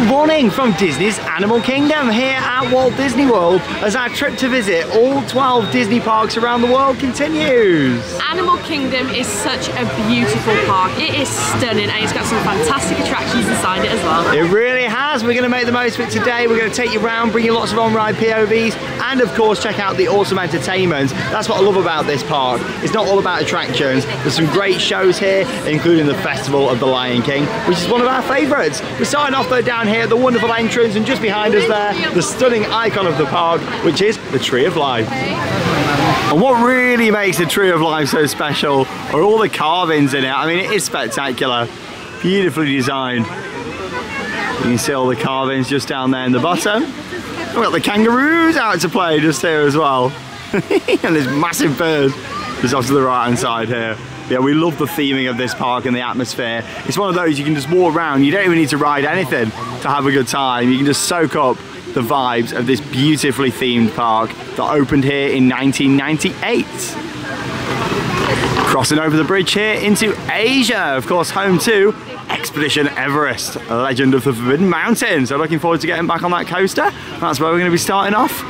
Good morning from Disney's Animal Kingdom here at Walt Disney World as our trip to visit all 12 Disney parks around the world continues. Animal Kingdom is such a beautiful park. It is stunning and it's got some fantastic attractions inside it as well. It really has. We're going to make the most of it today. We're going to take you around, bring you lots of on-ride POVs and of course check out the awesome entertainment. That's what I love about this park. It's not all about attractions. There's some great shows here, including the Festival of the Lion King, which is one of our favourites. We're starting off though down here, the wonderful entrance, and just behind us there, the stunning icon of the park, which is the Tree of Life. And what really makes the Tree of Life so special are all the carvings in it. I mean, it is spectacular, beautifully designed. You can see all the carvings just down there in the bottom. We've got the kangaroos out to play just here as well. And this massive bird just off to the right hand side here. Yeah, we love the theming of this park and the atmosphere. It's one of those you can just walk around. You don't even need to ride anything to have a good time. You can just soak up the vibes of this beautifully themed park that opened here in 1998. Crossing over the bridge here into Asia, of course home to Expedition Everest, a legend of the Forbidden Mountain. So looking forward to getting back on that coaster. That's where we're going to be starting off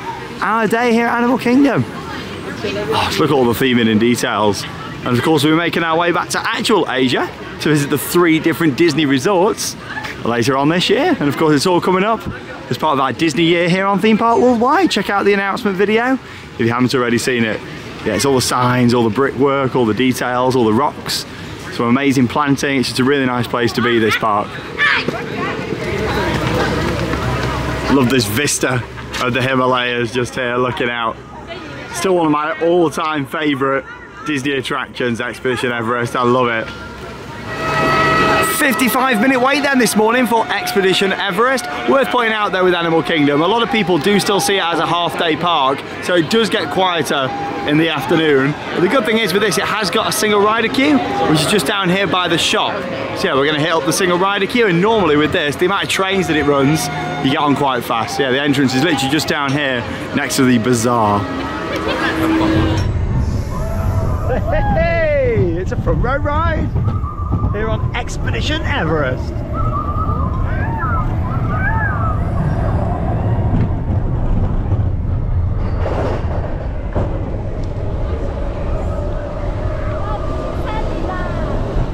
our day here at Animal Kingdom. Oh, just look at all the theming and details. And of course we're making our way back to actual Asia to visit the 3 different Disney resorts later on this year. And of course it's all coming up as part of our Disney year here on Theme Park Worldwide. Check out the announcement video if you haven't already seen it. Yeah, it's all the signs, all the brickwork, all the details, all the rocks. Some amazing planting. It's just a really nice place to be, this park. Love this vista of the Himalayas just here looking out. Still one of my all-time favourite Disney attractions, Expedition Everest. I love it. 55-minute wait then this morning for Expedition Everest. Worth pointing out though with Animal Kingdom, a lot of people do still see it as a half-day park, so it does get quieter in the afternoon. But the good thing is with this, it has got a single rider queue, which is just down here by the shop. So yeah, we're going to hit up the single rider queue, and normally with this, the amount of trains that it runs, you get on quite fast. Yeah, the entrance is literally just down here next to the bazaar. Hey, it's a front row ride here on Expedition Everest.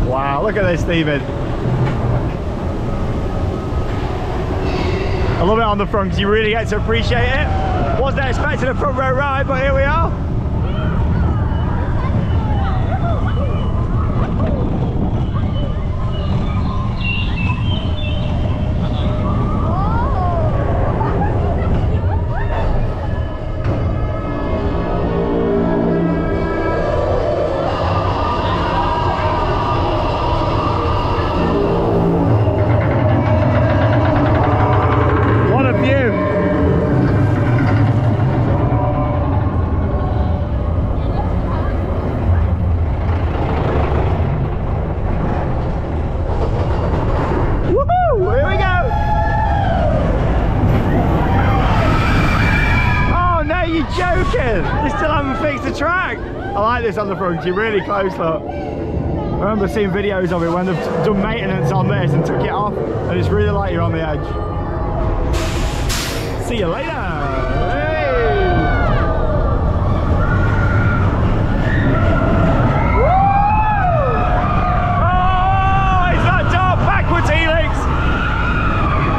Wow, look at this theming. I love it on the front because you really get to appreciate it. Wasn't expecting a front row ride, but here we are. You still haven't fixed the track. I like this on the front, you're really close, look. I remember seeing videos of it when they've done maintenance on this and took it off, and it's really like you're on the edge. See you later. Hey. Oh, it's that dark backwards helix.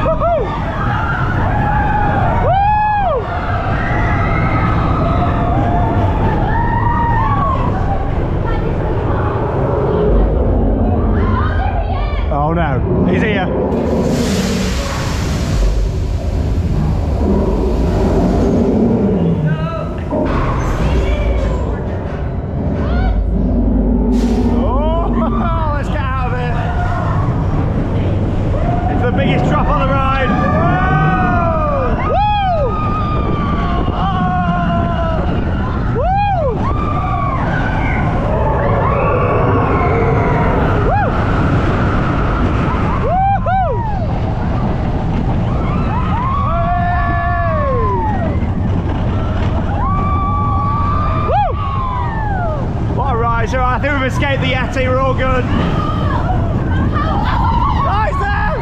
Woohoo! Oh no, he's here. Oh, let's get out of it. It's the biggest drop on the ride. Whoa! Woo! Oh! Woo! So I think we've escaped the Yeti, we're all good. Nice there!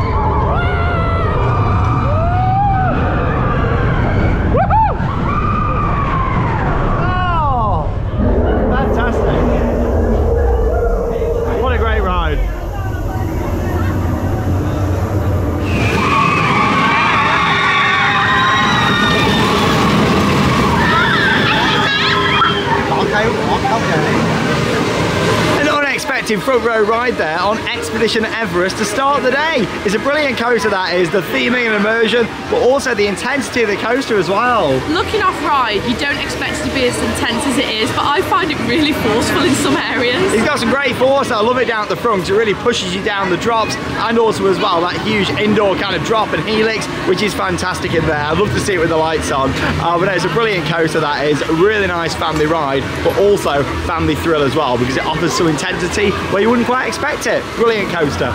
seating front row ride there on Expedition Everest to start the day. It's a brilliant coaster, that is, the theming and immersion, but also the intensity of the coaster as well. Looking off ride, you don't expect it to be as intense as it is, but I find it really forceful in some areas. It's got some great force. I love it down at the front. It really pushes you down the drops, and also as well that huge indoor kind of drop and helix, which is fantastic in there. I'd love to see it with the lights on. But no, it's a brilliant coaster, that is. A really nice family ride, but also family thrill as well, because it offers some intensity where you wouldn't quite expect it. Brilliant coaster.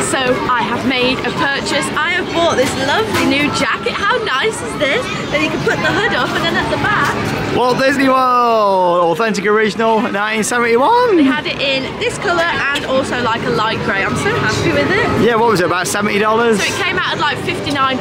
So I have made a purchase. I have bought this lovely new jacket. How nice is this? Then you can put the hood up, and then at the back, Walt Disney World, authentic original 1971. they had it in this colour and also like a light grey. I'm so happy with it. Yeah, what was it, about $70? So it came out at like £59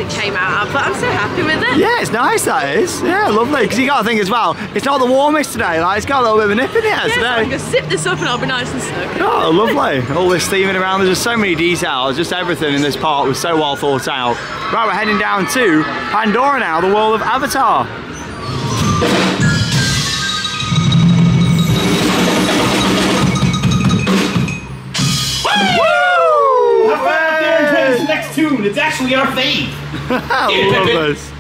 it came out at, but I'm so happy with it. Yeah, it's nice, that is. Yeah, lovely. Because you got to think as well, it's not the warmest today. Like, it's got a little bit of a nip in it So today. I'm going to zip this up and I'll be nice and snug. Oh, lovely. All this theming around. There's just so many details. Just everything in this park was so well thought out. Right, we're heading down to Pandora now, the world of Avatar. Woo! Have fun out there enjoying this next tune. It's actually our fave. I love this.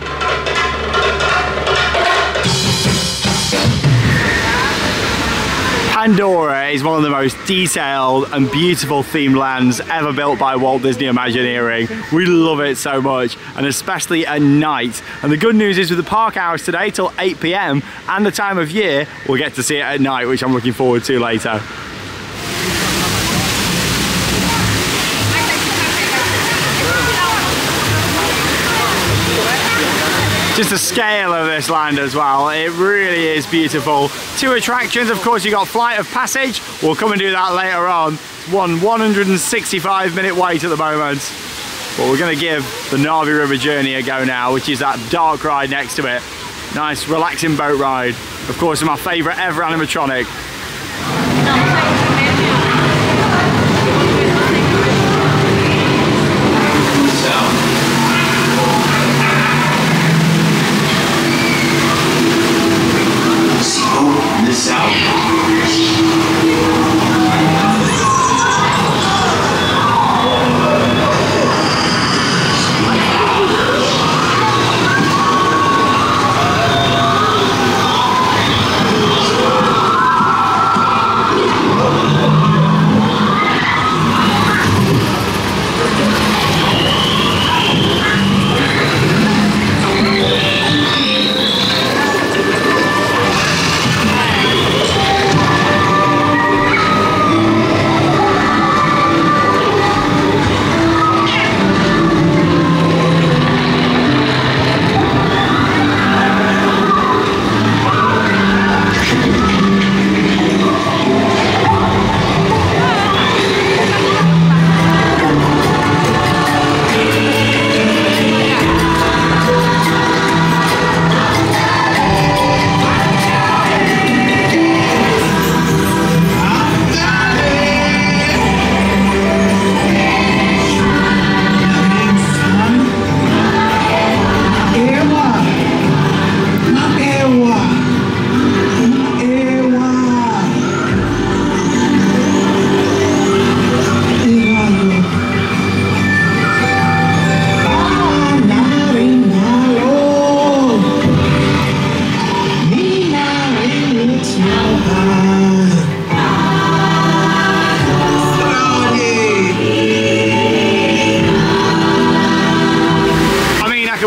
Pandora is one of the most detailed and beautiful themed lands ever built by Walt Disney Imagineering. We love it so much, and especially at night. And the good news is, with the park hours today till 8 PM and the time of year, we'll get to see it at night, which I'm looking forward to later. Just the scale of this land as well, it really is beautiful. 2 attractions, of course. You got Flight of Passage, we'll come and do that later on. One 165-minute wait at the moment. But we're going to give the Na'vi River Journey a go now, which is that dark ride next to it. Nice relaxing boat ride. Of course, my favourite ever animatronic.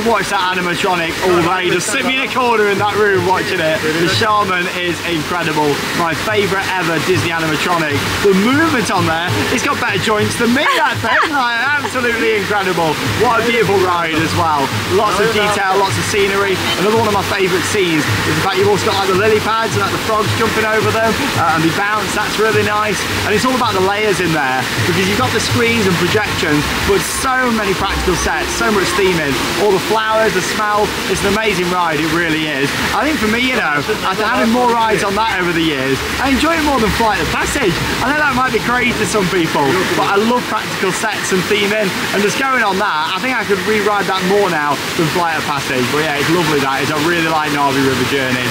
Watch that animatronic all day. Just sit me in a corner in that room watching it. The shaman is incredible. My favourite ever Disney animatronic. The movement on there, it's got better joints than me, that thing. Like, absolutely incredible. What a beautiful ride as well. Lots of detail, lots of scenery. Another one of my favourite scenes is the fact you've also got like the lily pads and like the frogs jumping over them and they bounce. That's really nice. And it's all about the layers in there, because you've got the screens and projections, but so many practical sets, so much theming, all the flowers, the smell. It's an amazing ride, it really is. I think for me, you know, after having more rides on that over the years, I enjoy it more than Flight of Passage. I know that might be crazy to some people, but I love practical sets and theming, and just going on that, I think I could re-ride that more now than Flight of Passage. But yeah, it's lovely, that is. I really like Na'vi River Journey.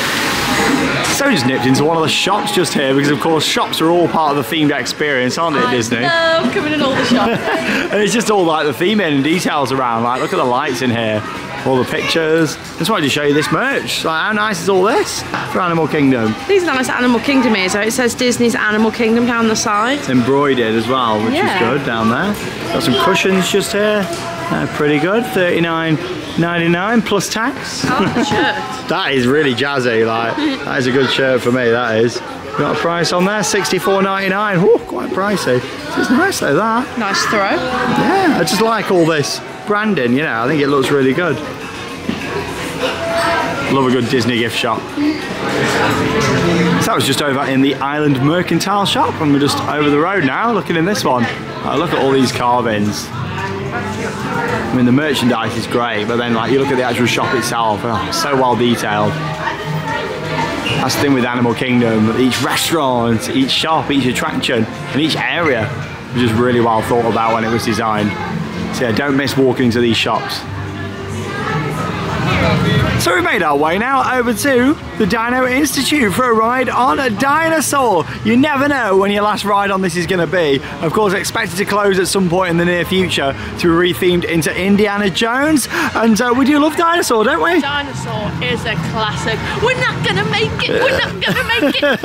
So we just nipped into one of the shops just here because of course shops are all part of the themed experience, aren't they, Disney? I love coming in all the shops. And it's just all like the theming and details around, like look at the lights in here, all the pictures. Just wanted to show you this merch. Like how nice is all this for Animal Kingdom? These are nice Animal Kingdom here, so it says Disney's Animal Kingdom down the side. It's embroidered as well, which is good down there. Got some cushions just here. Pretty good, $39.99 plus tax. I like the shirt. That is really jazzy, like that is a good shirt for me, that is. Got a price on there, $64.99. Ooh, quite pricey. It's nice though, that. Nice throw. Yeah, I just like all this branding, you know, I think it looks really good. Love a good Disney gift shop. So that was just over in the Island Mercantile shop, and we're just over the road now, looking in this one. Look at all these carvings. I mean, the merchandise is great, but then like you look at the actual shop itself, so well detailed. That's the thing with Animal Kingdom, each restaurant, each shop, each attraction, and each area was just really well thought about when it was designed. So yeah, don't miss walking into these shops. So we've made our way now over to the Dino Institute for a ride on a Dinosaur. You never know when your last ride on this is going to be. Of course, expected to close at some point in the near future to be rethemed into Indiana Jones. And we do love Dinosaur, don't we? Dinosaur is a classic. We're not going to make it. We're not going to make it.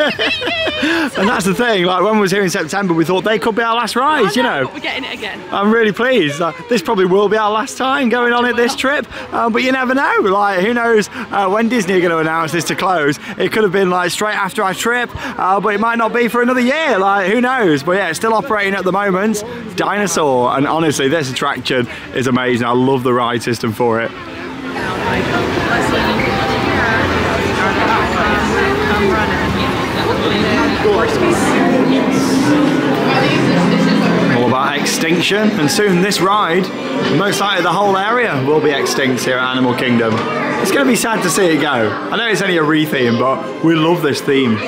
And that's the thing, like when we was here in September, we thought they could be our last rides, you know. But we're getting it again. I'm really pleased. This probably will be our last time going on it this trip, but you never know. Like, who knows when Disney are going to announce this to close. It could have been like straight after our trip, but it might not be for another year. Like, who knows? But yeah, it's still operating at the moment. Dinosaur, and honestly, this attraction is amazing. I love the ride system for it. All about extinction, and soon this ride, most likely the whole area will be extinct here at Animal Kingdom. It's going to be sad to see it go. I know it's only a re-theme, but we love this theme. The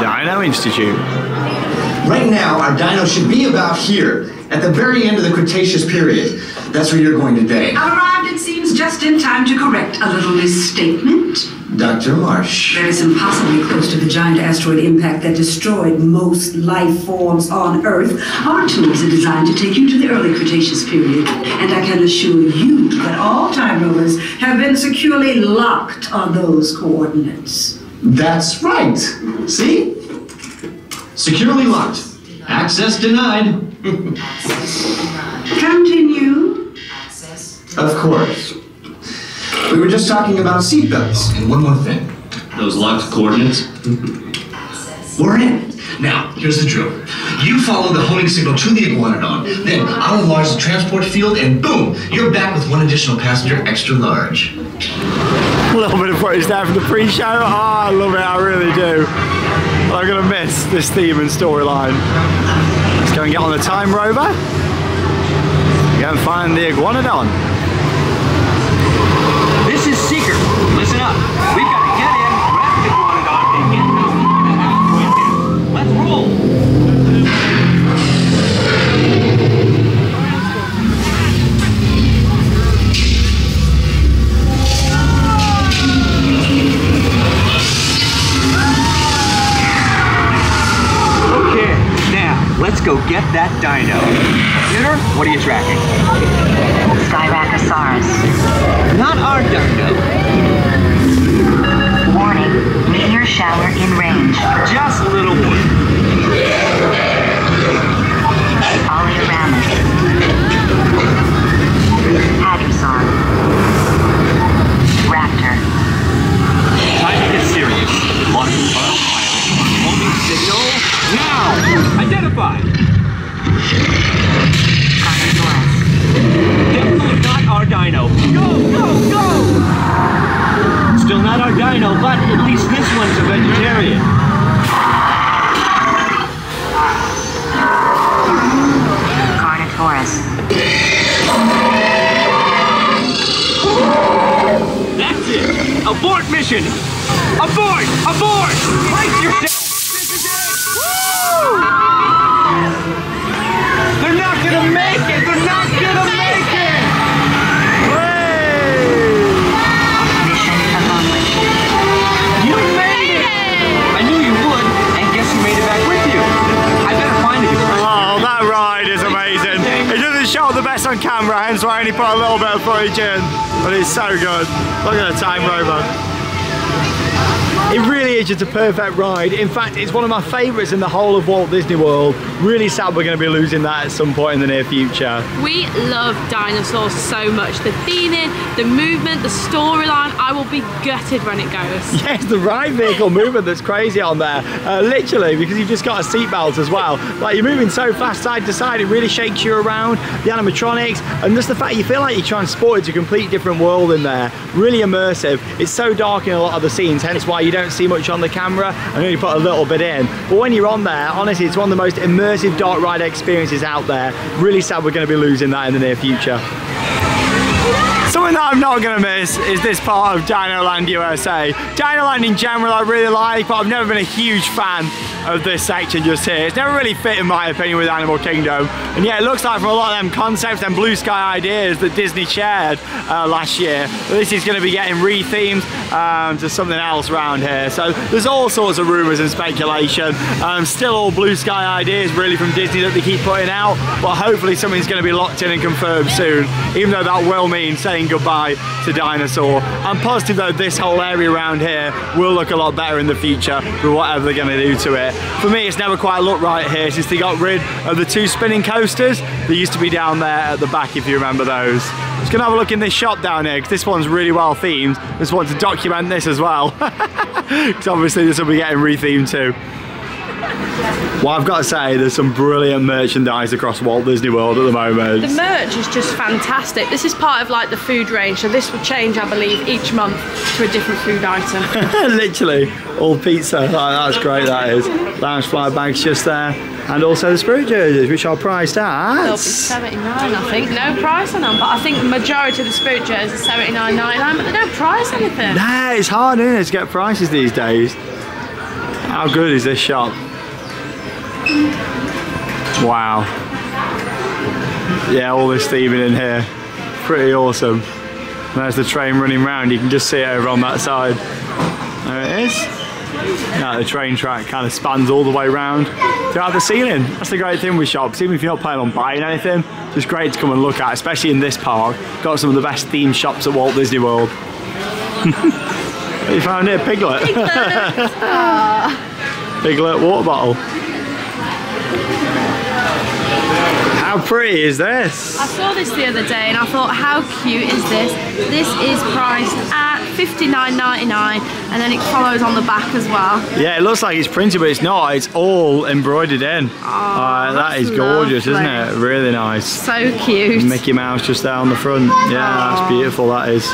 Dino Institute. Right now, our dino should be about here, at the very end of the Cretaceous period. That's where you're going today. Arrived, it seems, just in time to correct a little misstatement. Dr. Marsh. That is impossibly close to the giant asteroid impact that destroyed most life forms on Earth. Our tools are designed to take you to the early Cretaceous period, and I can assure you that all time rovers have been securely locked on those coordinates. That's right. See? Securely locked. Access denied. Continue. Of course. We were just talking about seatbelts. And one more thing. Those locked coordinates? We're in. Now, here's the drill. You follow the homing signal to the Iguanodon, then I'll enlarge the transport field, and boom, you're back with one additional passenger extra large. A little bit of footage there from the pre-show. Oh, I love it, I really do. I'm going to miss this theme and storyline. Let's go and get on the time rover. Go and find the Iguanodon. This is Seeker. Listen up. We've got to get in, grab the Iguanodon, and get out with him. Let's roll. Okay, now let's go get that dino. Computer, what are you tracking? Styracosaurus. Not our dino. Warning, meteor shower in range. Just a little one. Polyramus. Hadrosaur. Raptor. Time to get serious. Launch autopilot. Homing signal. Now! Identify! Carnotaurus. Definitely not our dino. Go, go, go! Still not our dino, but at least this one's a vegetarian. Carnotaurus. That's it! Abort mission! Abort! Abort! Brace yourself! This is it! Woo! They're not gonna make it! They're not ride is amazing. It doesn't show the best on camera, hence why I only put a little bit of footage in, but it's so good. Look at the time rover. It really is just a perfect ride. In fact, it's one of my favourites in the whole of Walt Disney World. Really sad we're going to be losing that at some point in the near future. We love Dinosaur so much. The theming, the movement, the storyline. I will be gutted when it goes. Yes, the ride vehicle movement that's crazy on there. Literally, because you've just got a seatbelt as well. Like, you're moving so fast side to side, it really shakes you around. The animatronics, and just the fact you feel like you're transported to a complete different world in there. Really immersive. It's so dark in a lot of the scenes, hence why you don't see much on the camera. I only put a little bit in. But when you're on there, honestly, it's one of the most immersive dark ride experiences out there. Really sad we're going to be losing that in the near future. Something that I'm not going to miss is this part of Dino Land USA. Dino Land in general I really like, but I've never been a huge fan of this section just here. It's never really fit in my opinion with Animal Kingdom. And yeah, it looks like from a lot of them concepts and blue sky ideas that Disney shared last year, this is going to be getting rethemed to something else around here. So there's all sorts of rumours and speculation. Still all blue sky ideas really from Disney that they keep putting out, but hopefully something's going to be locked in and confirmed soon, even though that will mean saying goodbye to Dinosaur. I'm positive though this whole area around here will look a lot better in the future with whatever they're going to do to it. For me, it's never quite looked right here since they got rid of the two spinning coasters. They used to be down there at the back, if you remember those. Just gonna have a look in this shop down here, because this one's really well themed. Just want to document this as well, because obviously this will be getting rethemed too. Well, I've got to say, there's some brilliant merchandise across Walt Disney World at the moment. The merch is just fantastic. This is part of like the food range, so this will change, I believe, each month to a different food item. Literally, all pizza. Oh, that's great, that is. Lounge fly bags just there. And also the Spirit jerseys, which are priced at... They'll be $79, I think. No price on them, but I think the majority of the Spirit jerseys are $79.99, but they don't price anything. Nah, it's hard, isn't it, to get prices these days. How good is this shop? Wow. Yeah, all this theming in here. Pretty awesome. And there's the train running round. You can just see it over on that side. There it is. Now the train track kind of spans all the way round throughout the ceiling. That's the great thing with shops. Even if you're not planning on buying anything, it's just great to come and look at, especially in this park. Got some of the best themed shops at Walt Disney World. What you found here? Piglet. Piglet water bottle. How pretty is this? I saw this the other day and I thought, how cute is this? This is priced at $59.99 and then it follows on the back as well. Yeah, it looks like it's printed, but it's not. It's all embroidered in. Oh, that is gorgeous, lovely. isn't it? Really nice. So cute. Mickey Mouse just there on the front. Yeah, that's beautiful, that is.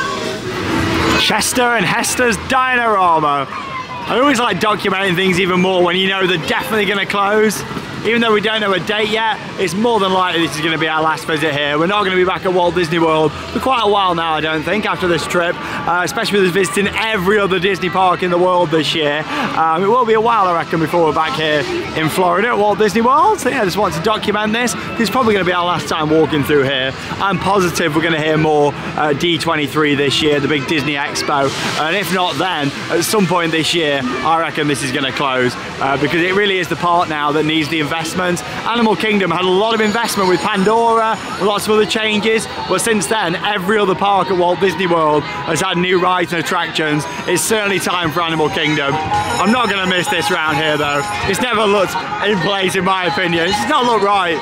Chester and Hester's Dinorama. I always like documenting things even more when you know they're definitely going to close. Even though we don't know a date yet, it's more than likely this is going to be our last visit here. We're not going to be back at Walt Disney World for quite a while now, I don't think, after this trip, especially with us visiting every other Disney park in the world this year. It will be a while, I reckon, before we're back here in Florida at Walt Disney World. So yeah, I just want to document this. It's probably going to be our last time walking through here. I'm positive we're going to hear more D23 this year, the big Disney Expo. And if not then, at some point this year, I reckon this is going to close because it really is the part now that needs the investment. Animal Kingdom had a lot of investment with Pandora, lots of other changes, but since then every other park at Walt Disney World has had new rides and attractions. It's certainly time for Animal Kingdom. I'm not going to miss this round here though. It's never looked in place in my opinion. It's not looked right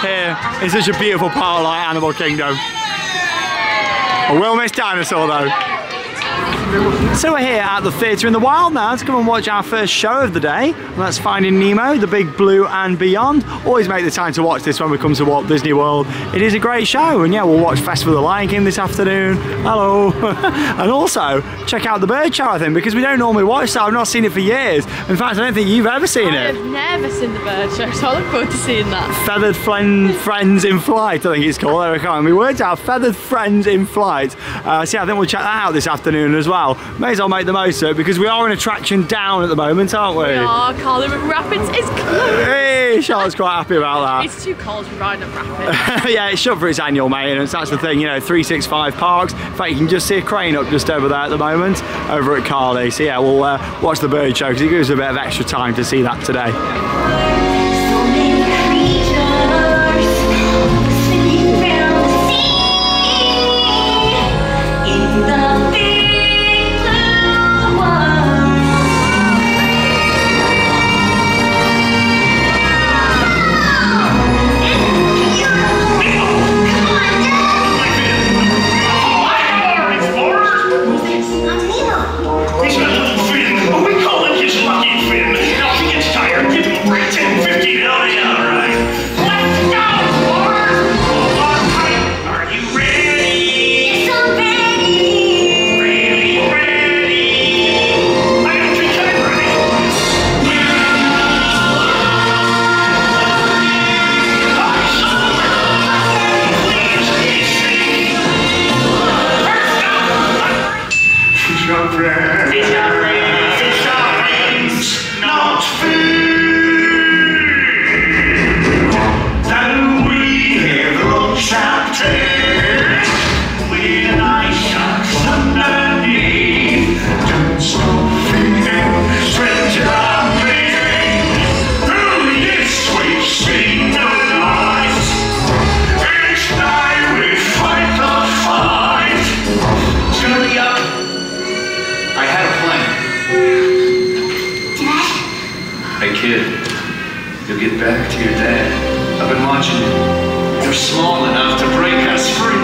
here in such a beautiful park like Animal Kingdom. I will miss Dinosaur though. So we're here at the Theatre in the Wild now to come and watch our first show of the day, and that's Finding Nemo, the Big Blue and Beyond. Always make the time to watch this when we come to Walt Disney World. It is a great show, and yeah, we'll watch Festival of the Lion King this afternoon. Hello. And also check out the bird show, I think, because we don't normally watch that. I've not seen it for years. In fact, I don't think you've ever seen it. I've never seen the bird show, so I look forward to seeing that. Feathered Friends in Flight, I think it's called. There we go. We worked out Feathered Friends in Flight. So yeah, I think we'll check that out this afternoon as well. May as well make the most of it because we are an attraction down at the moment, aren't we? We are. Carling Rapids is closed. Hey, Charlotte's quite happy about that. It's too cold to ride up Rapids. Yeah, it's shut for its annual maintenance. That's the thing, you know, 365 parks. In fact, you can just see a crane up just over there at the moment, over at Carly. So yeah, we'll watch the bird show because it gives us a bit of extra time to see that today. So many creatures kid. You'll get back to your dad. I've been watching you. You're small enough to break us free.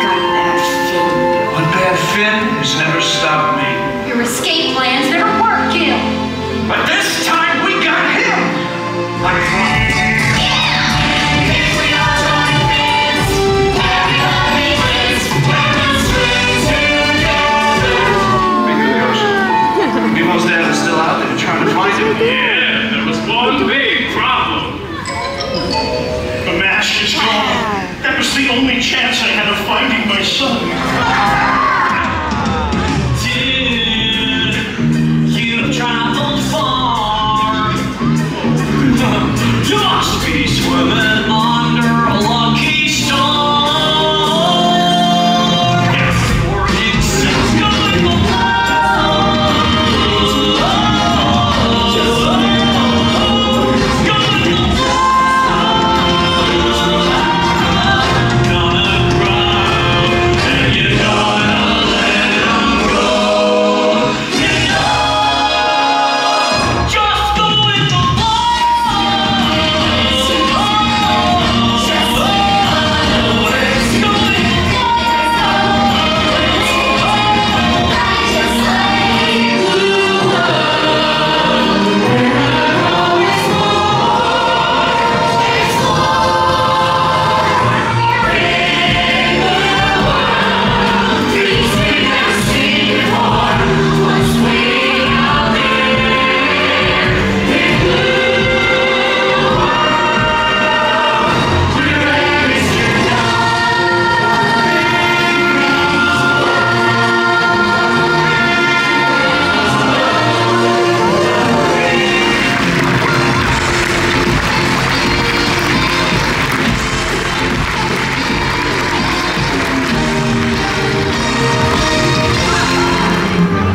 Got a bad fin. One bad fin has never stopped me. Your escape plans never work, Gil. But this time we got him! Like Nemo's dad is still out there trying to find him. Yeah, there was one big problem. The mask is gone. That was the only chance I had of finding my son. Dude, you've traveled far. You must be swimming under a lucky star. Your existence going below.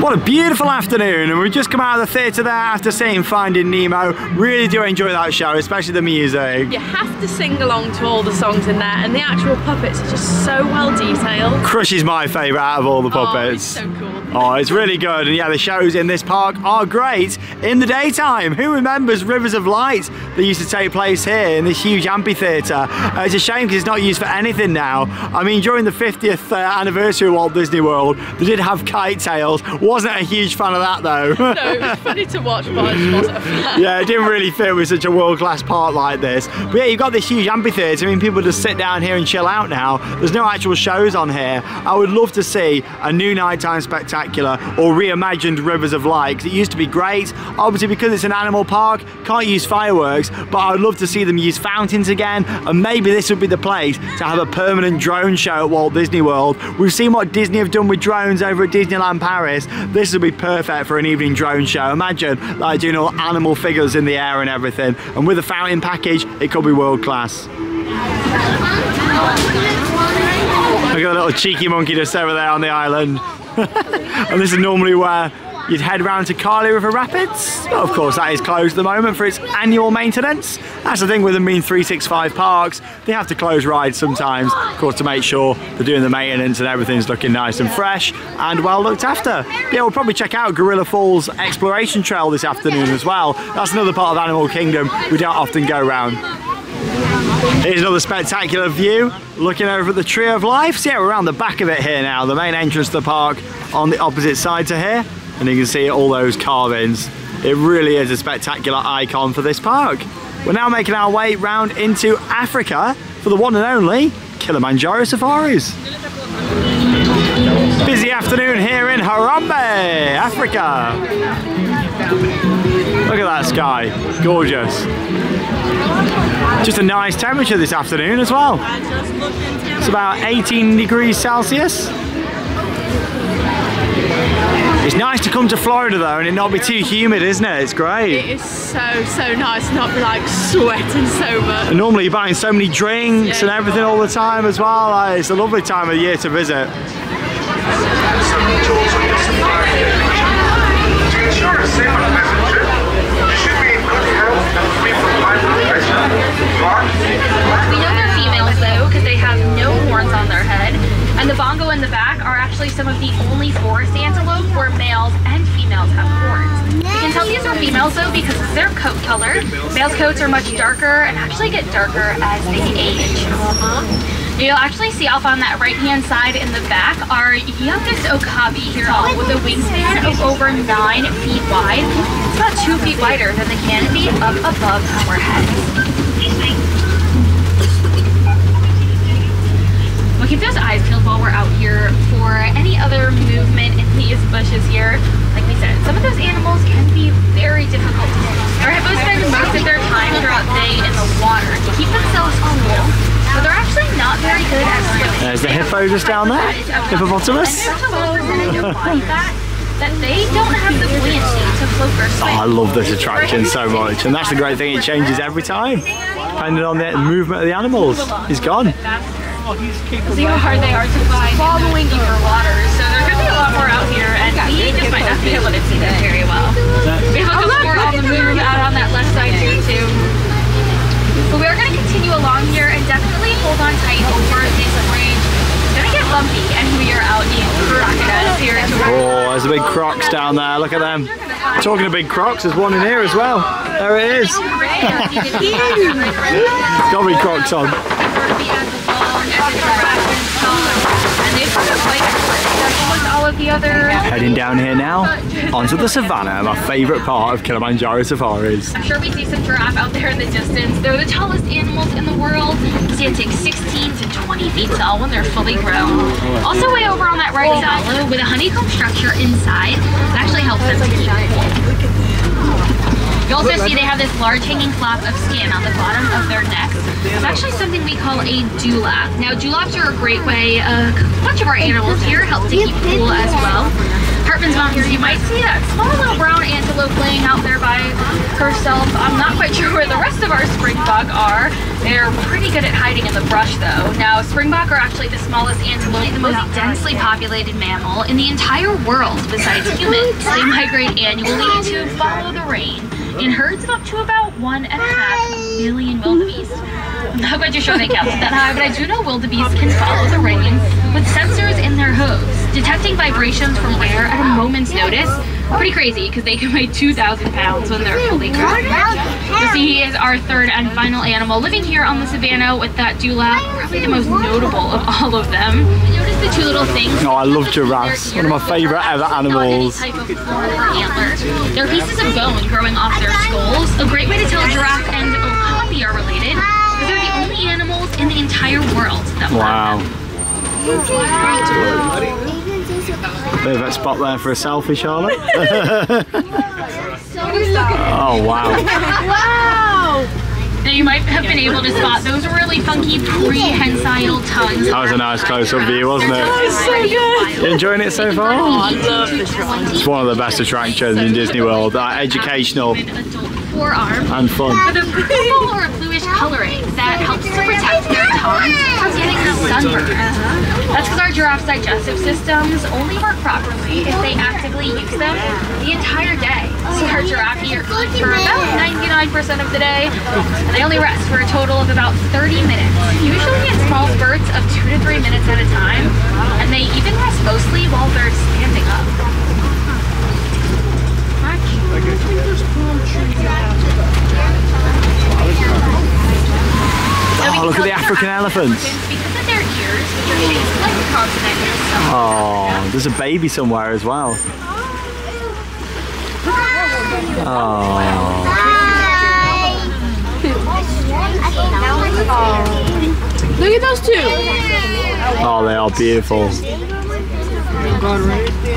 What a beautiful afternoon, and we've just come out of the theatre there after seeing Finding Nemo. Really do enjoy that show, especially the music. You have to sing along to all the songs in there, and the actual puppets are just so well detailed. Crush is my favourite out of all the puppets. Oh, it's so cool. Oh, it's really good, and yeah, the shows in this park are great in the daytime. Who remembers Rivers of Light that used to take place here in this huge amphitheatre? It's a shame because it's not used for anything now. I mean, during the 50th anniversary of Walt Disney World, they did have kite tails. Wasn't a huge fan of that though. No, it was funny to watch, but I just wasn't a fan. Yeah, it didn't really fit with such a world-class park like this. But yeah, you've got this huge amphitheatre. I mean, people just sit down here and chill out now. There's no actual shows on here. I would love to see a new nighttime spectacular or reimagined Rivers of Light, because it used to be great. Obviously, because it's an animal park, can't use fireworks, but I would love to see them use fountains again, and maybe this would be the place to have a permanent drone show at Walt Disney World. We've seen what Disney have done with drones over at Disneyland Paris. This would be perfect for an evening drone show. Imagine like doing all animal figures in the air and everything, and with a fountain package, it could be world class. Look at a little cheeky monkey just over there on the island. And this is normally where you'd head round to Kali River Rapids. But of course that is closed at the moment for its annual maintenance. That's the thing with them being 365 parks. They have to close rides sometimes, of course, to make sure they're doing the maintenance and everything's looking nice and fresh and well looked after. Yeah, we'll probably check out Gorilla Falls Exploration Trail this afternoon as well. That's another part of Animal Kingdom we don't often go round. Here's another spectacular view, looking over at the Tree of Life. So yeah, we're around the back of it here now, the main entrance to the park on the opposite side to here, and you can see all those carvings. It really is a spectacular icon for this park. We're now making our way round into Africa for the one and only Kilimanjaro Safaris. Busy afternoon here in Harambee, Africa. Look at that sky, gorgeous. Just a nice temperature this afternoon as well. It's about 18 degrees Celsius. It's nice to come to Florida though and it not be too humid, isn't it? It's great. It is so nice not be like sweating so much. And normally you're buying so many drinks and everything all the time as well. It's a lovely time of the year to visit. To ensure a safe and pleasant trip, you should be in good health and free from We know they're females though, because they have no horns on their head. And the bongo in the back are actually some of the only forest antelope where males and females have horns. females though because it's their coat color. Males' coats are much darker and actually get darker as they age. You'll actually see off on that right-hand side in the back our youngest okapi here with a wingspan of over 9 feet wide. It's about 2 feet wider than the canopy up above our heads. We'll keep those eyes peeled while we're out here for any other movement in these bushes here. Like we said, some of those animals can be very difficult to see. Our hippos spend most of their time throughout the day in the water to keep themselves cool, but they're actually not very good at swimming. There's the hippo just down there. Hippopotamus. That they don't have the buoyancy to float or swim. Oh, I love this attraction so much, and that's the great thing, it changes every time depending on the movement of the animals. He's gone. See how hard they are to find following deeper waters. So there could be a lot more out here, and we just might not be able to see them very well. We have a couple more on the move out on that left side here too. But we are going to continue along here and definitely hold on tight over this range. It's going to get bumpy, and we are out in crocodiles here. Oh, there's the big crocs down there. Look at them. Talking of big crocs, there's one in here as well. There it is. Got me crocs on. Heading down here now, onto the savannah, my favourite part of Kilimanjaro Safaris. I'm sure we see some giraffe out there in the distance. They're the tallest animals in the world, standing 16 to 20 feet tall when they're fully grown. Also way over on that right side, with a honeycomb structure inside, that actually helps them to keep cool. You also see they have this large hanging flap of skin on the bottom of their necks. It's actually something we call a dewlap. Now dewlaps are a great way, a bunch of our animals here help to keep cool as well. Hartman's mom here, you might see that small little brown antelope laying out there by herself. I'm not quite sure where the rest of our springbok are. They're pretty good at hiding in the brush though. Now springbok are actually the smallest antelope, the most densely populated mammal in the entire world besides humans. They migrate annually to follow the rain in herds of up to about 1.5 million wildebeest. I'm not quite sure they counted that high, but I do know wildebeest can follow the rain with sensors in their hooves, detecting vibrations from air at a moment's notice. Pretty crazy because they can weigh 2,000 pounds when they're fully grown. You see, he is our third and final animal living here on the savannah with that dewlap, probably the most notable of all of them. Notice the two little things. Oh, I love giraffes. One of my favourite ever animals. They're pieces of bone growing off their skulls. A great way to tell a giraffe and okapi are related, because they're the only animals in the entire world that will have them. Bit of a spot there for a selfie, Charlotte. Oh, wow. Wow! Now you might have been able to spot those really funky prehensile tongues. That was a nice close-up view, wasn't it? That was so good. You enjoying it so far? Oh, I love this one. It's one of the best attractions in Disney World. Educational forearm and fun. With a purple or a bluish coloring that helps to protect their tongues from getting sunburned. That's because our giraffes' digestive systems only work properly if they actively use them the entire day. So our giraffe here eat for about 99% of the day, and they only rest for a total of about 30 minutes, usually in small spurts of 2 to 3 minutes at a time, and they even rest mostly while they're standing up. Oh, look at the African elephants. Because of their ears, which are shaped like a continent. Oh, there's a baby somewhere as well. Oh. Look at those two. Oh, they are beautiful.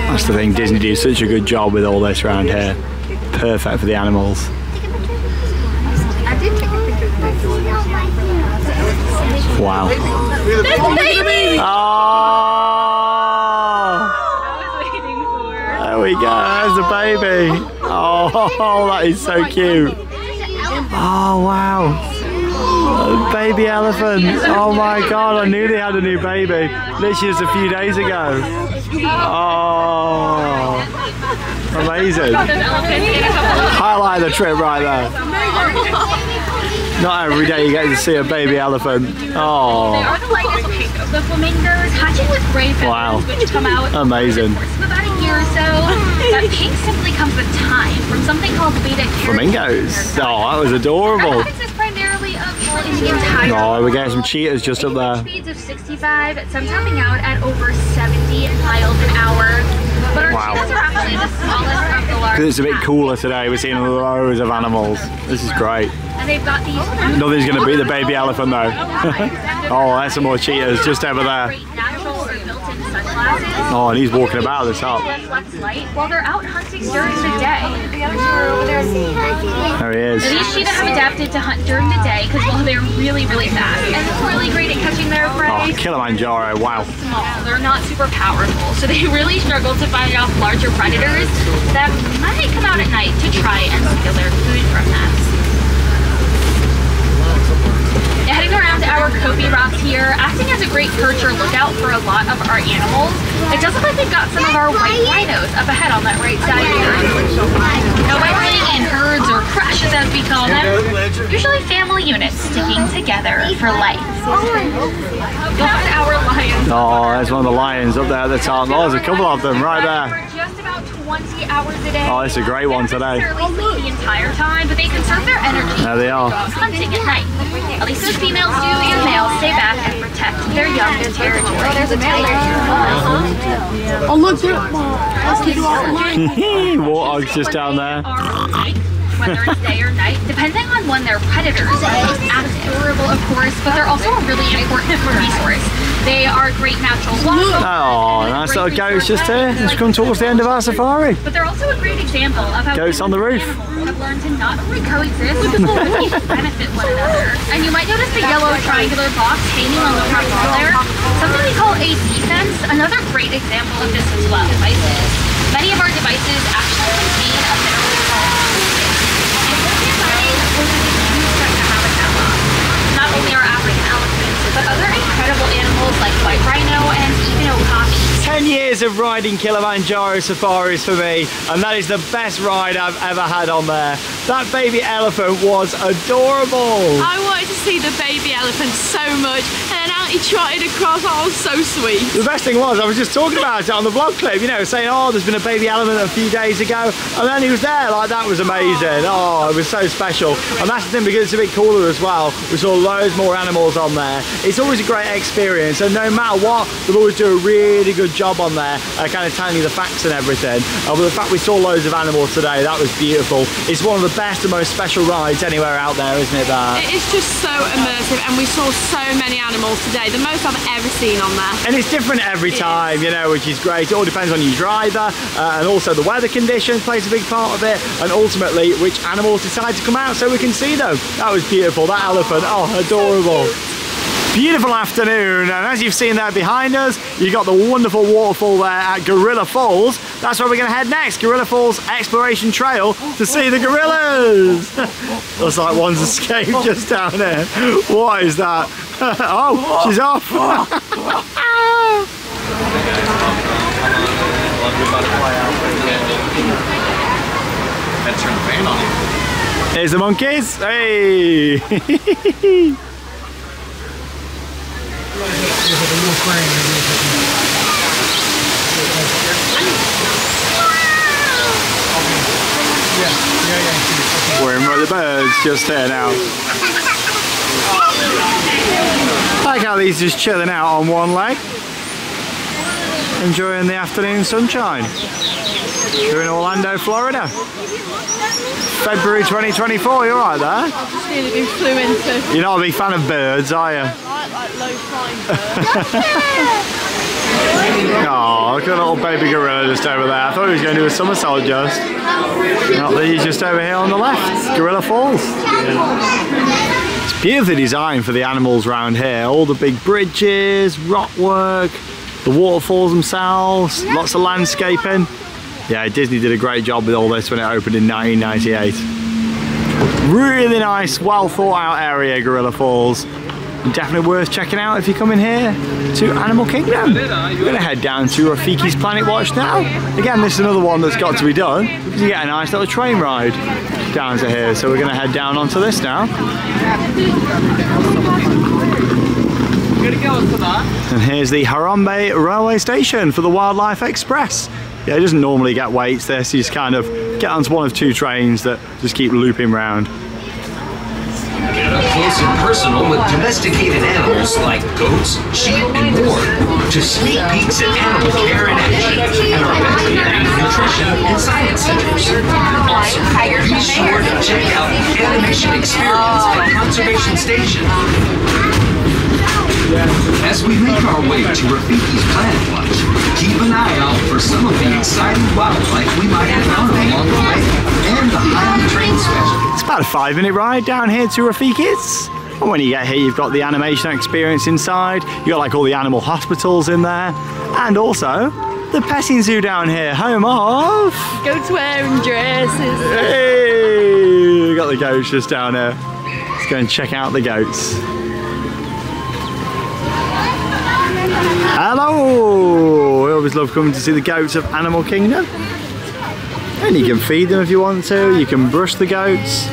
That's the thing, Disney does such a good job with all this around here. Perfect for the animals. Wow. Baby. Oh! There we go, there's the baby. Oh, that is so cute. Oh, wow. A baby elephant. Oh my god, I knew they had a new baby. Literally just a few days ago. Oh, amazing. Highlight the trip right there. Not every day you get to see a baby elephant. Oh. They are the lightest pink of the flamingos, hatching with gray feathers, which come out amazing. in about a year or so. That pink simply comes with time from something called beta Flamingos. Oh, that was adorable. This is primarily a full in the entire Oh, we're getting some cheetahs just up there. speeds of 65, some topping out at over 70 miles an hour. But our cheetahs are actually the smallest of the large. It's a bit cooler today. We're seeing loads of animals. This is great. And they've got these. Nothing's going to beat the baby elephant though. Oh, there's some more cheetahs just over there. Oh, and he's walking about the top. While they're out hunting during the day. There he is. These cheetah have adapted to hunt during the day because they're really, really fast and really great at catching their prey. Oh, Kilimanjaro, wow. Small, they're not super powerful, so they really struggle to fight off larger predators that might come out at night to try and steal their food from them. Heading around our Kobe rocks here, acting as a great perch or lookout for a lot of our animals. It does look like we've got some of our white rhinos up ahead on that right side here. Now, by running in herds or crashes as we call them, usually family units sticking together for life. You'll find our lions. Oh, there's one of the lions up there at the top. Oh, there's a couple of them right there. Just about 20 hours a day. Oh, it's a great one today. They don't necessarily sleep the entire time, but they conserve their energy. There they are. Hunting at night. At least those females do, and males stay back and protect their young territory. Oh, there's a tiger. Oh, look, Warthog's just down there. Whether it's day or night, depending on when their predators are most active. Durable, of course, but they're also a really important resource. They are great natural walkers. Oh, nice little goats just here. It's come towards the end of our safari. But they're also a great example of how goats on the roof have learned to not only coexist, but really benefit one another. And you might notice the yellow triangular box hanging on the front wall there. Something we call a defense. Another great example of this as well. Devices. Many of our devices actually contain a mineral called not only our African elephants, but other incredible animals like white rhino and even okapi. 10 years of riding Kilimanjaro Safaris for me, and that is the best ride I've ever had on there. That baby elephant was adorable. I wanted to see the baby elephant so much, and then out he trotted across. Oh, so sweet. The best thing was, I was just talking about it on the vlog clip, you know, saying, oh, there's been a baby elephant a few days ago, and then he was there. Like, that was amazing. Oh, it was so special. And that's the thing, because it's a bit cooler as well. We saw loads more animals on there. It's always a great experience, and no matter what, they'll always do a really good job on there, kind of telling you the facts and everything. But the fact we saw loads of animals today, that was beautiful. It's one of the best and most special rides anywhere out there, isn't it, that? It is just so immersive, and we saw so many animals today, the most I've ever seen on there. And it's different every time, you know, which is great. It all depends on your driver, and also the weather conditions plays a big part of it, and ultimately which animals decide to come out so we can see them. That was beautiful. That elephant, oh, adorable. So beautiful afternoon, and as you've seen there behind us, you've got the wonderful waterfall there at Gorilla Falls. That's where we're going to head next, Gorilla Falls Exploration Trail, to see the gorillas. Looks like one's escaped just down there. What is that? Oh, she's off. Here's the monkeys. Hey. We're in with the birds just here now. I like how these just chilling out on one leg, enjoying the afternoon sunshine. We're in Orlando, Florida. February 2024, you're right there? Just need to be fluent. You're not a big fan of birds, are you? I like low-flying birds. Oh, look at that little baby gorilla just over there. I thought he was going to do a somersault just. Not that he's just over here on the left. Gorilla Falls. It's beautifully designed for the animals around here. All the big bridges, rock work, the waterfalls themselves, lots of landscaping. Yeah, Disney did a great job with all this when it opened in 1998. Really nice, well thought out area, Gorilla Falls. Definitely worth checking out if you come in here to Animal Kingdom. We're going to head down to Rafiki's Planet Watch now. Again, this is another one that's got to be done because you get a nice little train ride down to here. So we're going to head down onto this now. And here's the Harambe railway station for the Wildlife Express. Yeah, it doesn't normally get weights this. You just kind of get onto one of 2 trains that just keep looping round. Close and personal with domesticated animals like goats, sheep, and more, to sneak peeks at animal care and action at our veterinary, nutrition, and science centers. Also, be sure to check out the Animation Experience at Conservation Station. As we make our way to Rafiki's Planet Watch, keep an eye out for some of the exciting wildlife we might encounter along the way, and the highly trained specialists. It's about a 5-minute ride down here to Rafiki's. And when you get here, you've got the animation experience inside. You've got like all the animal hospitals in there. And also, the petting zoo down here, home of... Goats wearing dresses. Hey! We've got the goats just down here. Let's go and check out the goats. Hello! We always love coming to see the goats of Animal Kingdom. And you can feed them if you want to, you can brush the goats.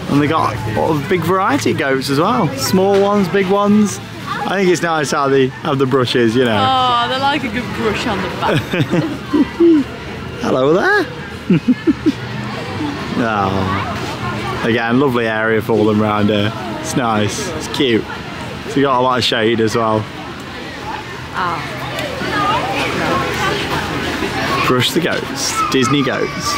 And they got a big variety of goats as well. Small ones, big ones. I think it's nice how they have the brushes, you know. Oh, they like a good brush on the back. Hello there. Oh. Again, lovely area for them around here. It's nice, it's cute. So you got a lot of shade as well. Oh. Brush the goats, Disney goats.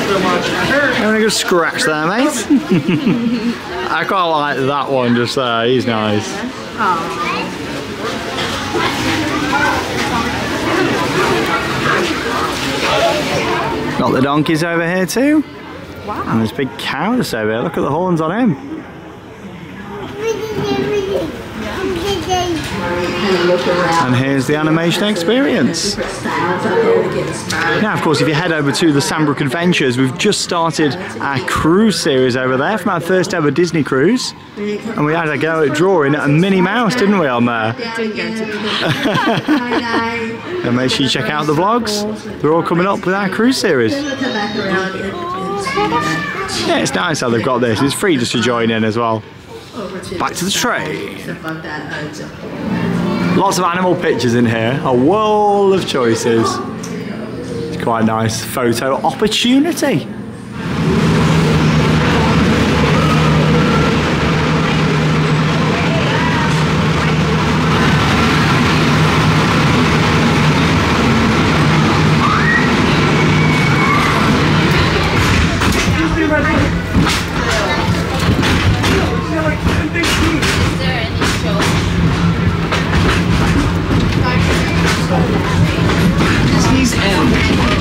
Having a good scratch there, mate. I quite like that one just there, he's nice. Got the donkeys over here too. Wow. And this big cow just over here, look at the horns on him. And here's the animation experience. Now, of course, if you head over to the Sandbrook Adventures, we've just started our cruise series over there from our first ever Disney cruise. And we had a go at drawing a Minnie Mouse, didn't we, on there? And make sure you check out the vlogs. They're all coming up with our cruise series. Yeah, it's nice how they've got this. It's free just to join in as well. Back to the train. Lots of animal pictures in here. A world of choices. It's quite a nice photo opportunity. Disney's Animal Kingdom,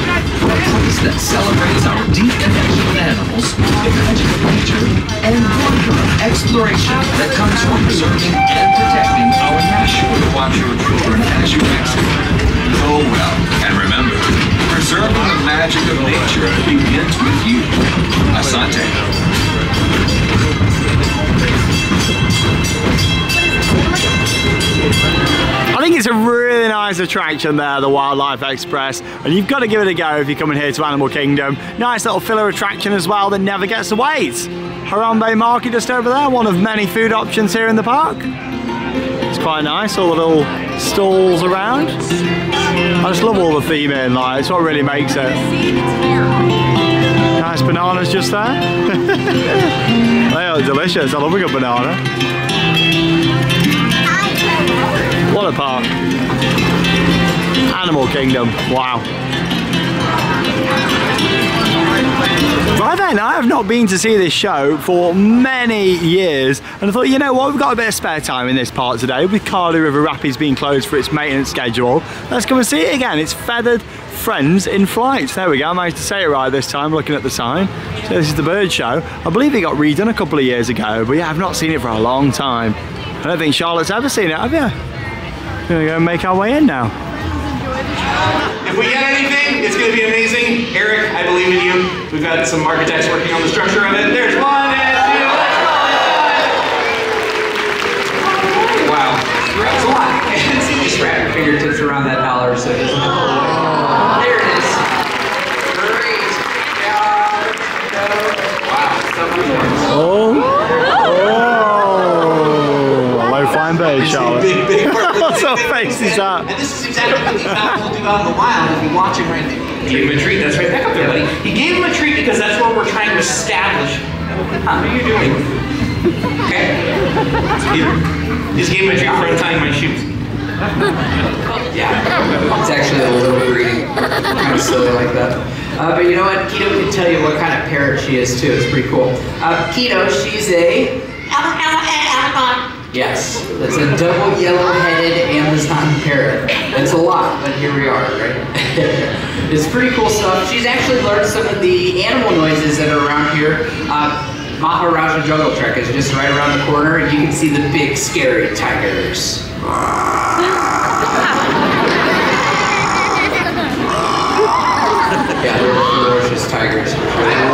a place that celebrates our deep connection with animals, imagined nature, and wonder of exploration that comes from preserving and protecting our national. Watch your children as you exit. Oh well, and remember, preserving the magic of nature begins with you. Asante. I think it's a really nice attraction there, the Wildlife Express, and you've got to give it a go if you're coming here to Animal Kingdom. Nice little filler attraction as well that never gets to wait. Harambe Market just over there, one of many food options here in the park. It's quite nice, all the little stalls around. I just love all the theming, like, it's what really makes it. Nice bananas just there. They are delicious, I love a good banana. What a park. Animal Kingdom, wow. Right then, I have not been to see this show for many years, and I thought, you know what, we've got a bit of spare time in this park today with Carly River Rapids being closed for its maintenance schedule. Let's come and see it again. It's Feathered Friends in Flight. There we go, I managed to say it right this time looking at the sign. So this is the bird show. I believe it got redone a couple of years ago, but yeah, I've not seen it for a long time. I don't think Charlotte's ever seen it, have you? We're gonna go make our way in now. If we get anything, it's gonna be amazing. Eric, I believe in you. We've got some architects working on the structure of it. There's one and two, let's go! Wow, that's a lot. Just wrap your fingertips around that dollar so it doesn't go away. There it is. Great. Oh. Oh. Low flying bird, Charlotte. Big That's so that? And this is exactly what these animals do out in the wild. If you watch him right there. He gave him a treat. That's right. Back up there, buddy. He gave him a treat because that's what we're trying to establish. How are you doing? Okay. Peter. Just gave him a treat for untying my shoes. Yeah. It's actually a little breeding. Kind of silly like that. But you know what? Keto can tell you what kind of parrot she is too. It's pretty cool. Keto, she's a... Yes, that's a double yellow-headed Amazon parrot. That's a lot, but here we are, right? It's pretty cool stuff. She's actually learned some of the animal noises that are around here. Maharaja Jungle Trek is just right around the corner, and you can see the big, scary tigers. Yeah, they're ferocious tigers.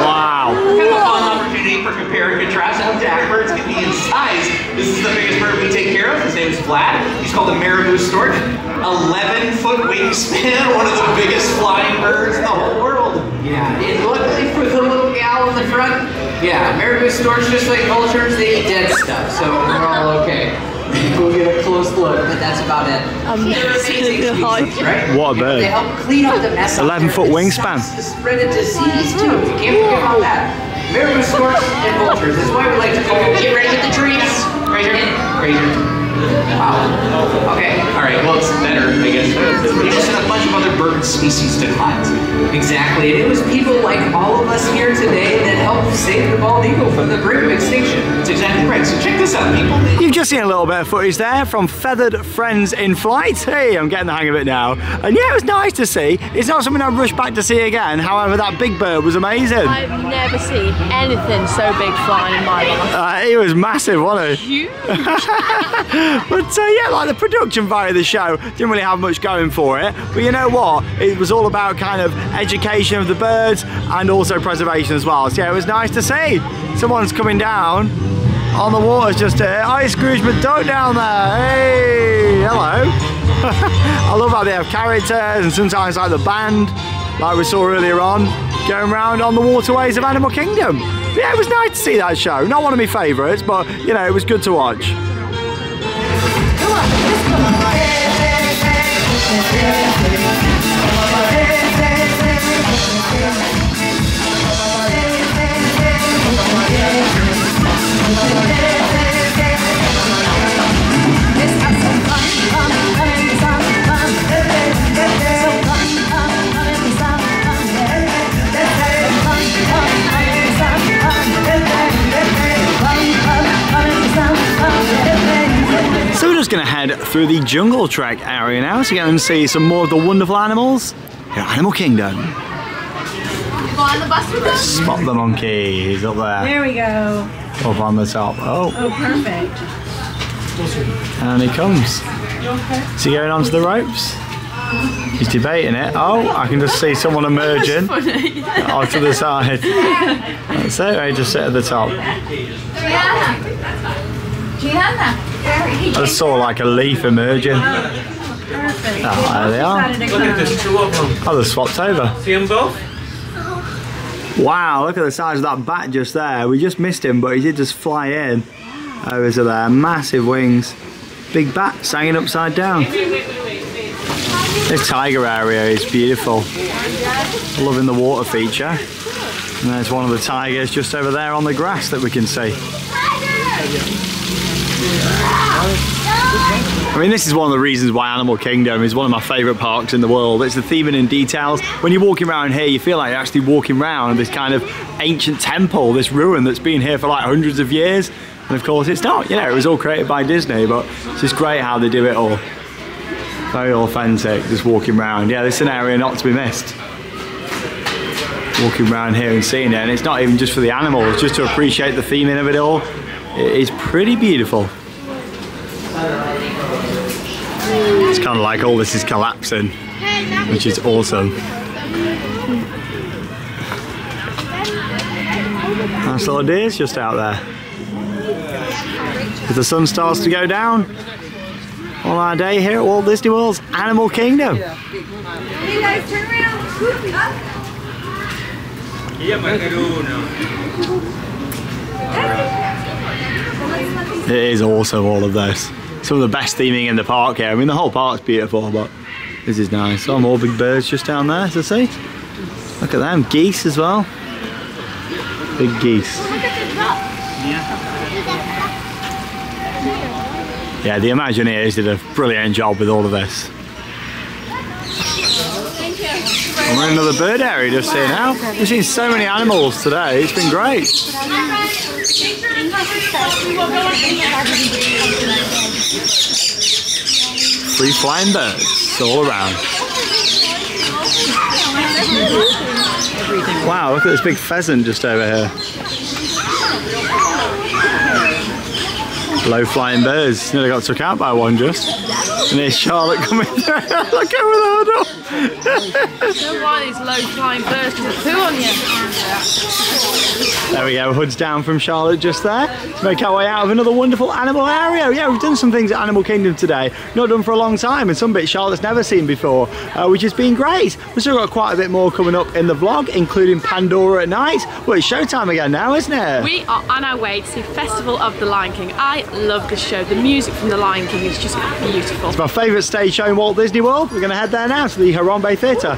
Wow. Kind of a fun opportunity for compare and contrast how jackbirds can be in size. This is the biggest bird we take care of. His name is Vlad. He's called the marabou stork. 11-foot wingspan, one of the biggest flying birds in the whole world. Yeah, and luckily for the little gal in the front, yeah, marabou storks, just like vultures, they eat dead stuff, so we're all okay. We'll get a close look, but that's about it. They're amazing species, right? What a bird. They help clean up the mess. 11-foot wingspan. The spread of disease too. You can't forget about that. Marabou storks and vultures. That's why we like to go. Get ready with the treats. Grazer. Wow. Okay. All right. Well, it's better, I guess. You just had a bunch of other bird species declines. Exactly. And it was people like all of us here today that helped save the bald eagle from the brink of extinction. That's exactly right. So check this out, people. You've just seen a little bit of footage there from Feathered Friends in Flight. Hey, I'm getting the hang of it now. And yeah, it was nice to see. It's not something I'd rush back to see again. However, that big bird was amazing. I've never seen anything so big flying in my life. He was massive, wasn't he? Huge. But yeah, like the production value of the show didn't really have much going for it. But you know what? It was all about kind of education of the birds and also preservation as well. So yeah, it was nice to see. Someone's coming down on the waters just here. Hi, Scrooge McDuck down there. Hey, hello. I love how they have characters and sometimes like the band, like we saw earlier on, going around on the waterways of Animal Kingdom. But yeah, it was nice to see that show. Not one of my favourites, but you know, it was good to watch. So we're just going to head through the Jungle Trek area now to go and see some more of the wonderful animals here at Animal Kingdom. You go on the bus with us? Spot the monkey, he's up there. There we go. Up on the top. Oh, Perfect. and he comes. Is he going onto the ropes? He's debating it. Oh, I can just see someone emerging onto the side. That's it, they just sit at the top. Gianna. I just saw like a leaf emerging. Perfect. Oh, there they are. Look at this, 2 of them. Oh, they're swapped over. See them both? Wow, look at the size of that bat just there. We just missed him, but he did just fly in. Over to there, massive wings. Big bat hanging upside down. This tiger area is beautiful. Loving the water feature. And there's one of the tigers just over there on the grass that we can see. I mean, this is one of the reasons why Animal Kingdom is one of my favourite parks in the world. It's the theming and details. When you're walking around here, you feel like you're actually walking around this kind of ancient temple, this ruin that's been here for like hundreds of years. And of course it's not, you know, it was all created by Disney, but it's just great how they do it all. Very authentic, just walking around. Yeah, this is an area not to be missed. Walking around here and seeing it, and it's not even just for the animals, just to appreciate the theming of it all. It is pretty beautiful. It's kind of like all this is collapsing, which is awesome. Nice little deers just out there. As the sun starts to go down on our day here at Walt Disney World's Animal Kingdom. You guys turn around. It is awesome, all of this. some of the best theming in the park here. I mean, the whole park's beautiful, but this is nice. Oh, more big birds just down there to see. Look at them, geese as well. Big geese. Yeah, the Imagineers did a brilliant job with all of this. And we're in another bird area just here now. We've seen so many animals today, it's been great. Free flying birds all around. Wow, look at this big pheasant just over here. Low flying birds. Nearly got took out by one just. And here's Charlotte coming through. Look over the hood up. I don't know why these low flying birds just poo on you. There we go, hood's down from Charlotte just there. Let's make our way out of another wonderful animal area. Yeah, we've done some things at Animal Kingdom today, not done for a long time, and some bits Charlotte's never seen before, which has been great. We've still got quite a bit more coming up in the vlog, including Pandora at night. Well, it's showtime again now, isn't it? We are on our way to see Festival of the Lion King. I love this show. The music from the Lion King is just beautiful. It's my favourite stage show in Walt Disney World. We're going to head there now to the Harambe Theatre.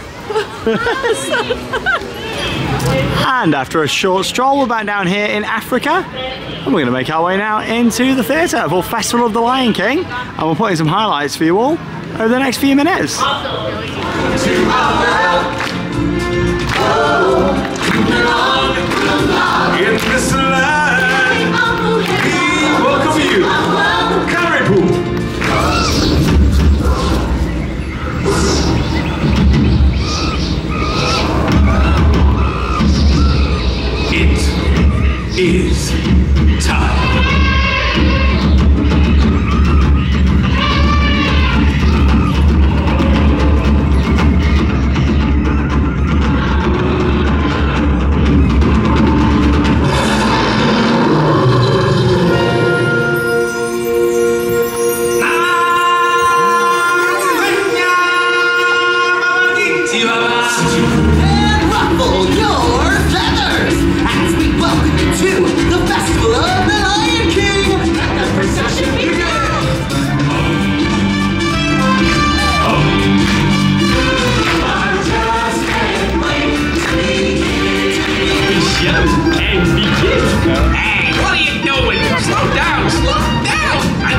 And after a short stroll, we're back down here in Africa, and we're going to make our way now into the theatre for Festival of the Lion King, and we're putting some highlights for you all over the next few minutes. In this land, we welcome you, Caribou. It is time.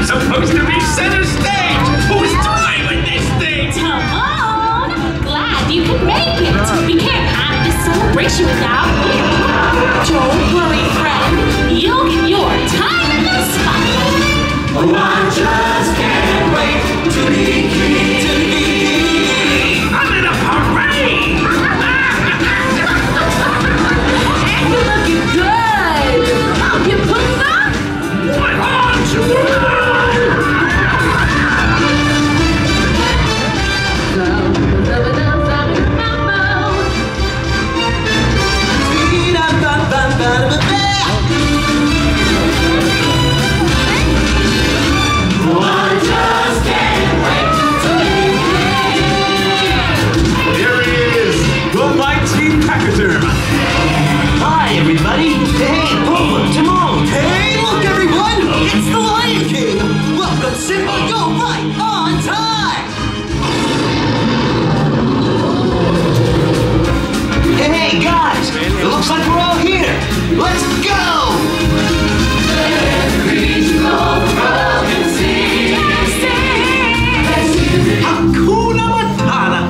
Supposed to be center stage! Who's driving this thing? Come on! Glad you could make it! We can't have this celebration without you! Don't worry, friend! You'll get your time in the spot! Oh, I just can't wait to be king! To be king! I'm in a parade! And you're looking good! Oh, you put that? What on to Hi, everybody. Hey, Pumbaa, Timon. Hey, look, everyone! It's the Lion King! Welcome, Simba! You're right on time! Hey, guys. It looks like we're all here. Let's go! Hakuna Matata!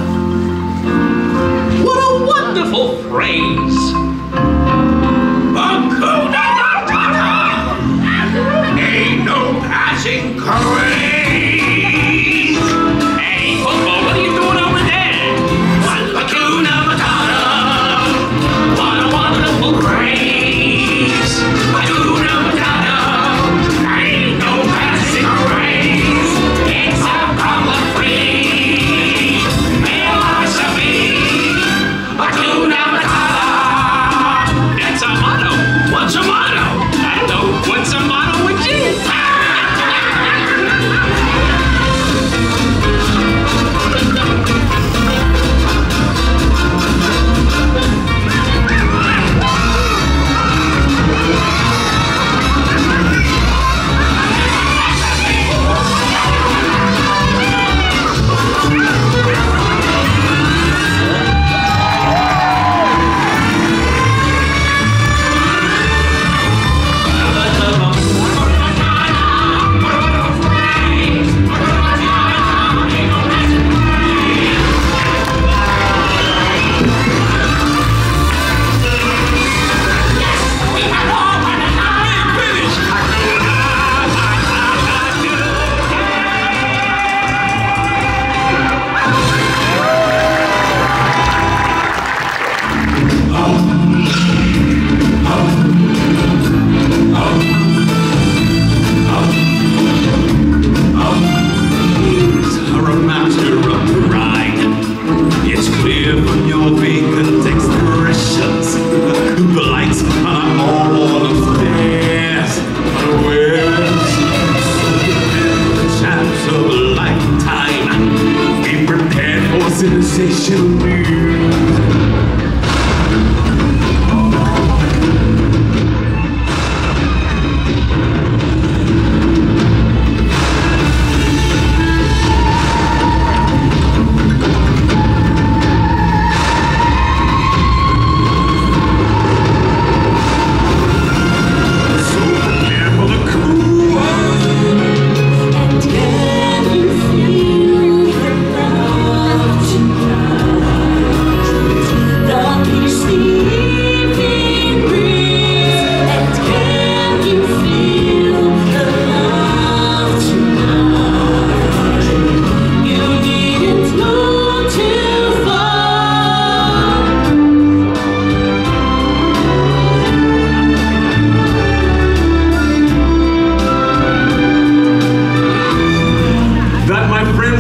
What a wonderful phrase! Hakuna Matata! Ain't no passing craze! Hey, Pumbaa, what are you doing over there? Hakuna Matata! What a wonderful phrase! of vacant expressions. The lights are all upstairs. Where's the chance of a lifetime? Be prepared for sensational news.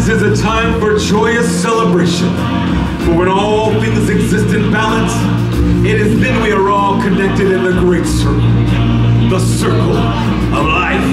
Is a time for joyous celebration. For when all things exist in balance, it is then we are all connected in the great circle. The circle of life.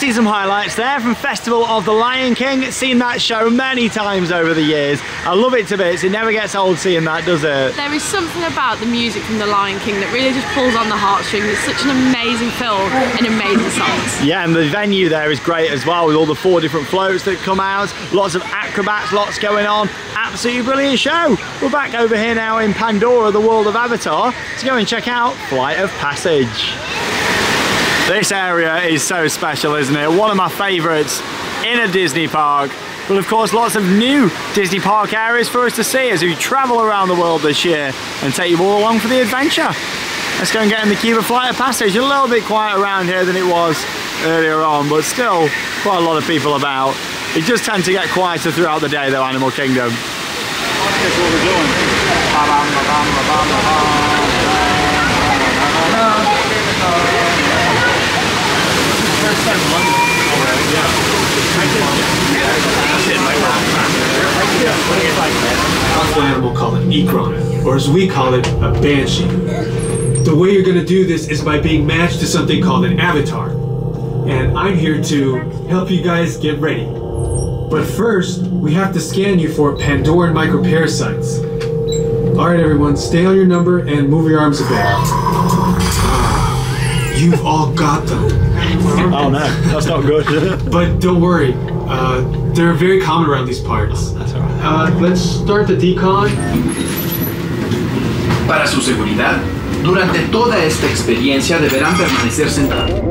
Some highlights there from Festival of the Lion King. Seen that show many times over the years. I love it to bits. It never gets old seeing that, does it? There is something about the music from the Lion King that really just pulls on the heartstrings. It's such an amazing film and amazing songs. Yeah, and the venue there is great as well, with all the 4 different floats that come out, lots of acrobats, lots going on. Absolutely brilliant show. We're back over here now in Pandora, the world of Avatar, to go and check out Flight of Passage. This area is so special, isn't it? One of my favourites in a Disney park. But of course, lots of new Disney park areas for us to see as we travel around the world this year and take you all along for the adventure. Let's go and get in the queue of Flight of Passage. A little bit quiet around here than it was earlier on, but still quite a lot of people about. It just tends to get quieter throughout the day though, Animal Kingdom. That's what we're doing. Local animal call it Ikron, or as we call it, a banshee. The way you're going to do this is by being matched to something called an avatar. And I'm here to help you guys get ready. But first, we have to scan you for Pandoran microparasites. Alright everyone, stay on your number and move your arms a bit. You've all got them. Oh no, that's not good. But don't worry, they're very common around these parts. That's alright. Let's start the decon. Para su seguridad, durante toda esta experiencia deberán permanecer sentados.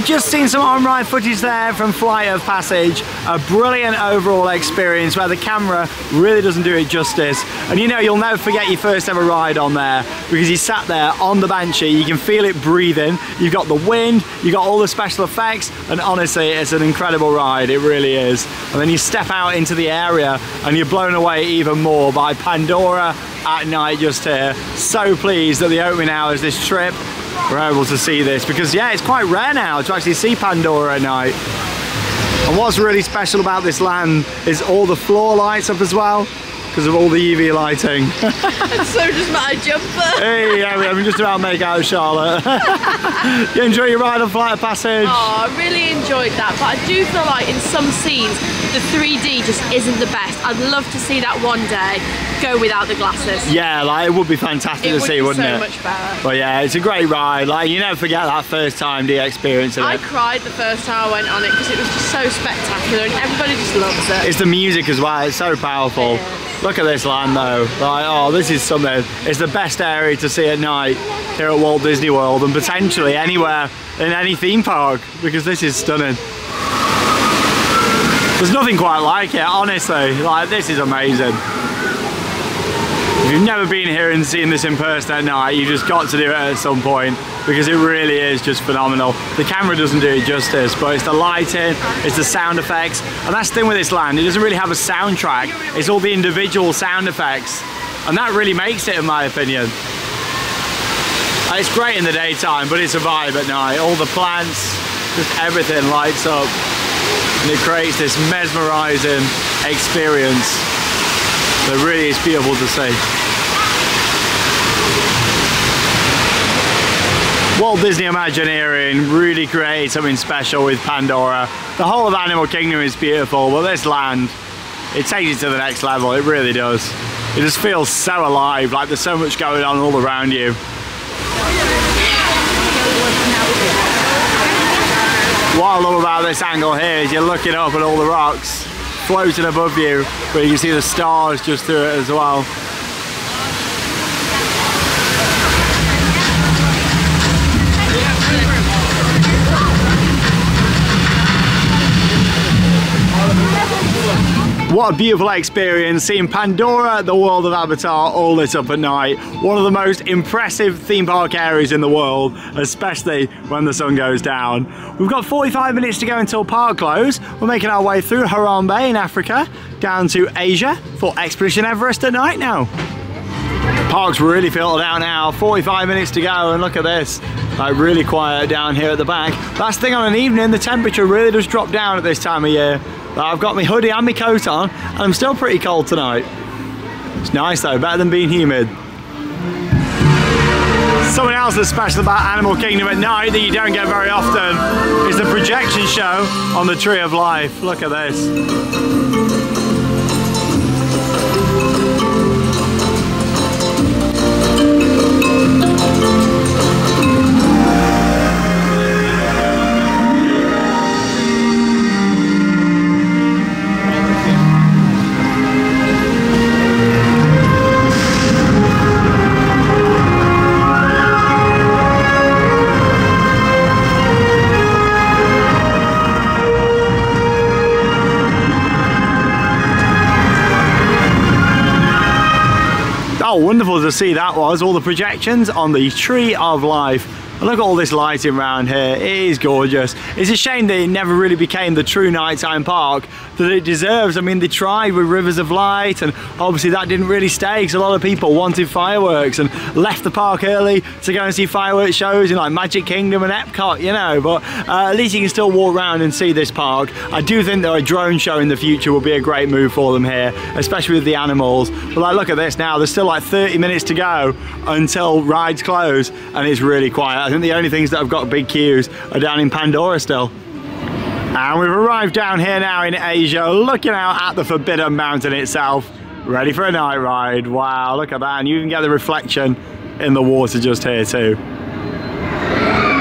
just seen some on-ride footage there from Flight of Passage. A brilliant overall experience where the camera really doesn't do it justice. And you know, you'll never forget your first ever ride on there because you sat there on the Banshee, you can feel it breathing, you've got the wind, you've got all the special effects, and honestly, it's an incredible ride, it really is. And then you step out into the area and you're blown away even more by Pandora at night just here. So pleased that the opening hours this trip we're able to see this, because yeah, it's quite rare now to actually see Pandora at night. And what's really special about this land is all the floor lights up as well, because of all the UV lighting. And so does my jumper. Hey, yeah, we just about make out Charlotte. You enjoy your ride on Flight of Passage? Oh, I really enjoyed that, but I do feel like in some scenes the 3D just isn't the best. I'd love to see that one day go without the glasses. Yeah, like it would be fantastic to see, wouldn't it? It would be so much better. But yeah, it's a great ride. Like you never forget that first time the experience of it. I cried the first time I went on it because it was just so spectacular and everybody just loves it. It's the music as well, it's so powerful. Yeah. Look at this land though, like, oh, this is something. It's the best area to see at night here at Walt Disney World and potentially anywhere in any theme park, because this is stunning. There's nothing quite like it, honestly, like this is amazing. If you've never been here and seen this in person at night, you just got to do it at some point, because it really is just phenomenal. The camera doesn't do it justice, but it's the lighting, it's the sound effects, and that's the thing with this land, it doesn't really have a soundtrack, it's all the individual sound effects, and that really makes it in my opinion. It's great in the daytime, but it's a vibe at night. All the plants, just everything lights up, and it creates this mesmerizing experience that really is beautiful to see. Walt Disney Imagineering really created something special with Pandora. The whole of Animal Kingdom is beautiful, but this land, it takes it to the next level, it really does. It just feels so alive, like there's so much going on all around you. What I love about this angle here is you're looking up at all the rocks floating above you, but you can see the stars just through it as well. What a beautiful experience, seeing Pandora, the world of Avatar, all lit up at night. One of the most impressive theme park areas in the world, especially when the sun goes down. We've got 45 minutes to go until park close. We're making our way through Harambe in Africa, down to Asia for Expedition Everest at night now. Park's really filtered out now, 45 minutes to go, and look at this. Like really quiet down here at the back. Last thing on an evening, the temperature really does drop down at this time of year. I've got my hoodie and my coat on, and I'm still pretty cold tonight. It's nice though, better than being humid. Something else that's special about Animal Kingdom at night that you don't get very often is the projection show on the Tree of Life. Look at this. Wonderful to see that was, all the projections on the Tree of Life. And look at all this lighting around here, it is gorgeous. It's a shame that it never really became the true nighttime park that it deserves. I mean, they tried with Rivers of Light, and obviously that didn't really stay because a lot of people wanted fireworks and left the park early to go and see fireworks shows in like Magic Kingdom and Epcot, you know, but at least you can still walk around and see this park. I do think that a drone show in the future will be a great move for them here, especially with the animals. But like, look at this now, there's still like 30 minutes to go until rides close, and it's really quiet. I think the only things that have got big queues are down in Pandora still. And we've arrived down here now in Asia, looking out at the Forbidden Mountain itself, ready for a night ride. Wow, look at that, and you can get the reflection in the water just here too.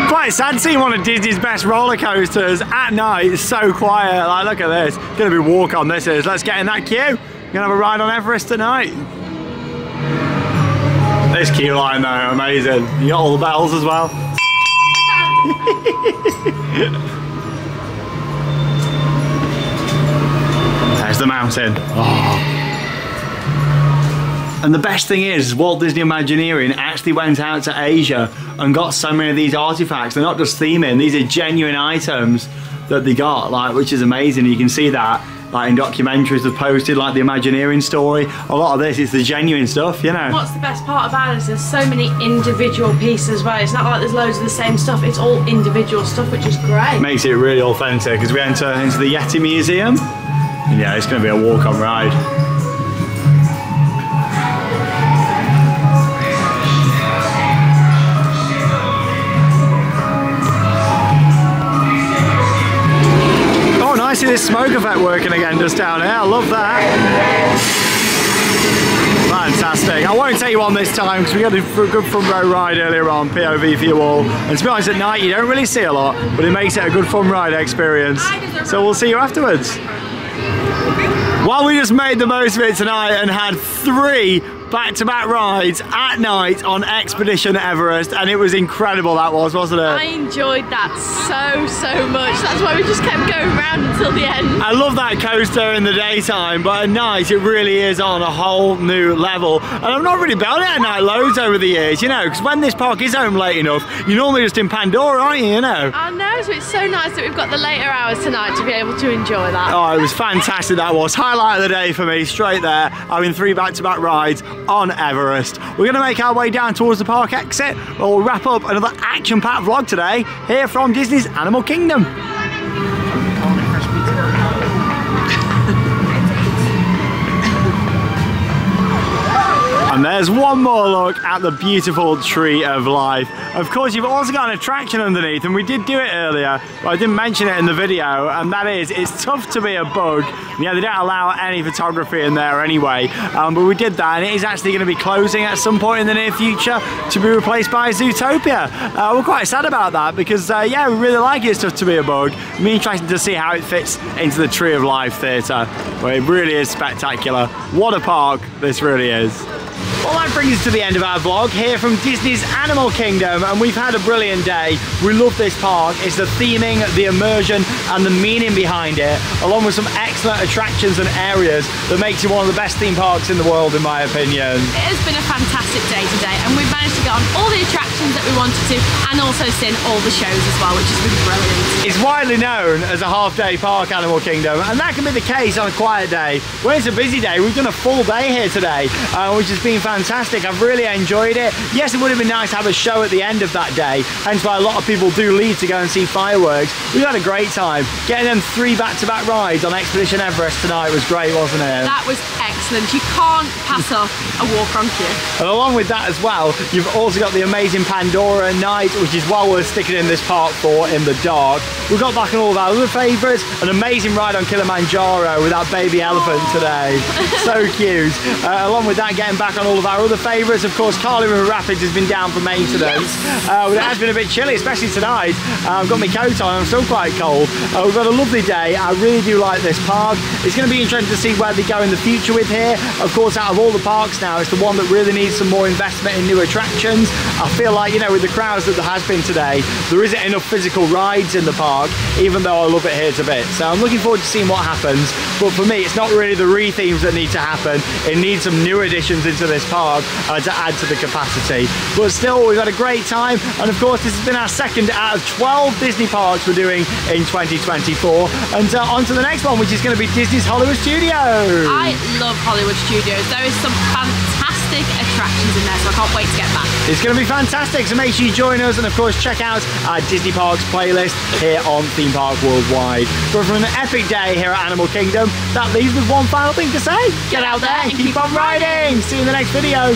Quite sad seeing one of Disney's best roller coasters at night. It's so quiet, like look at this. Gonna be walk on this is. Let's get in that queue. Gonna have a ride on Everest tonight. This queue line though, amazing. You got all the bells as well. There's the mountain. Oh. And the best thing is, Walt Disney Imagineering actually went out to Asia and got so many of these artifacts. They're not just theming, these are genuine items that they got, like, which is amazing. You can see that, like, in documentaries they've posted, like the Imagineering story. A lot of this is the genuine stuff, you know. What's the best part about it is there's so many individual pieces as well. It's not like there's loads of the same stuff, it's all individual stuff, which is great. Makes it really authentic. As we enter into the Yeti Museum, and yeah, it's going to be a walk-on ride. I see this smoke effect working again just down here. I love that. Fantastic. I won't take you on this time because we got a good front row ride earlier on, POV for you all. And to be honest, at night you don't really see a lot, but it makes it a good fun ride experience. So we'll see you afterwards. Well, we just made the most of it tonight and had 3 back-to-back rides at night on Expedition Everest, and it was incredible, that was, wasn't it? I enjoyed that so much. That's why we just kept going round until the end. I love that coaster in the daytime, but at night it really is on a whole new level. And I've not really been on it at night loads over the years, you know, because when this park is home late enough, you're normally just in Pandora, aren't you, you know? I know, so it's so nice that we've got the later hours tonight to be able to enjoy that. Oh, it was fantastic, that was. Highlight of the day for me, straight there, having 3 back-to-back rides on Everest. We're going to make our way down towards the park exit, where we'll wrap up another action-packed vlog today here from Disney's Animal Kingdom. And there's one more look at the beautiful Tree of Life. Of course, you've also got an attraction underneath, and we did do it earlier, but I didn't mention it in the video, and that is, it's tough to be a bug. Yeah, they don't allow any photography in there anyway, but we did that, and it is actually going to be closing at some point in the near future to be replaced by Zootopia. We're quite sad about that because, yeah, we really like It's Tough to Be a Bug. It'll be interesting to see how it fits into the Tree of Life Theatre, where it really is spectacular. What a park this really is. Well, that brings us to the end of our vlog here from Disney's Animal Kingdom, and we've had a brilliant day. We love this park. It's the theming, the immersion, and the meaning behind it, along with some excellent attractions and areas that makes it one of the best theme parks in the world, in my opinion. It has been a fantastic day today, and we've managed to get on all the attractions that we wanted to, and also seen all the shows as well, which has been brilliant. It's widely known as a half-day park, Animal Kingdom, and that can be the case on a quiet day. When it's a busy day, we've done a full day here today, which has been fantastic. I've really enjoyed it. Yes, it would have been nice to have a show at the end of that day, hence why a lot of people do leave to go and see fireworks. We've had a great time. Getting them 3 back-to-back rides on Expedition Everest tonight was great, wasn't it? That was excellent. You can't pass up a walk-on queue. And along with that as well, you've also got the amazing Pandora night, which is well worth sticking in this park for in the dark. We've got back on all of our other favourites, an amazing ride on Kilimanjaro with that baby elephant today. So cute. Along with that, getting back on all of our other favourites, of course, Carly River Rapids has been down for maintenance. It has been a bit chilly, especially tonight. I've got my coat on, I'm still quite cold. We've got a lovely day. I really do like this park. It's going to be interesting to see where they go in the future with here. Of course, out of all the parks now, it's the one that really needs some more investment in new attractions. I feel like, you know, with the crowds that there has been today, there isn't enough physical rides in the park, even though I love it here to bits. So I'm looking forward to seeing what happens. But for me, it's not really the re-themes that need to happen. It needs some new additions into this park to add to the capacity. But still, we've had a great time, and of course this has been our second out of 12 Disney parks we're doing in 2024, and on to the next one, which is going to be Disney's Hollywood Studios. I love Hollywood Studios. There is some fantastic attractions in there, so I can't wait to get back. It's going to be fantastic, so make sure you join us, and of course check out our Disney Parks playlist here on Theme Park Worldwide. But from an epic day here at Animal Kingdom, that leaves with one final thing to say: get out there and keep on riding. See you in the next video.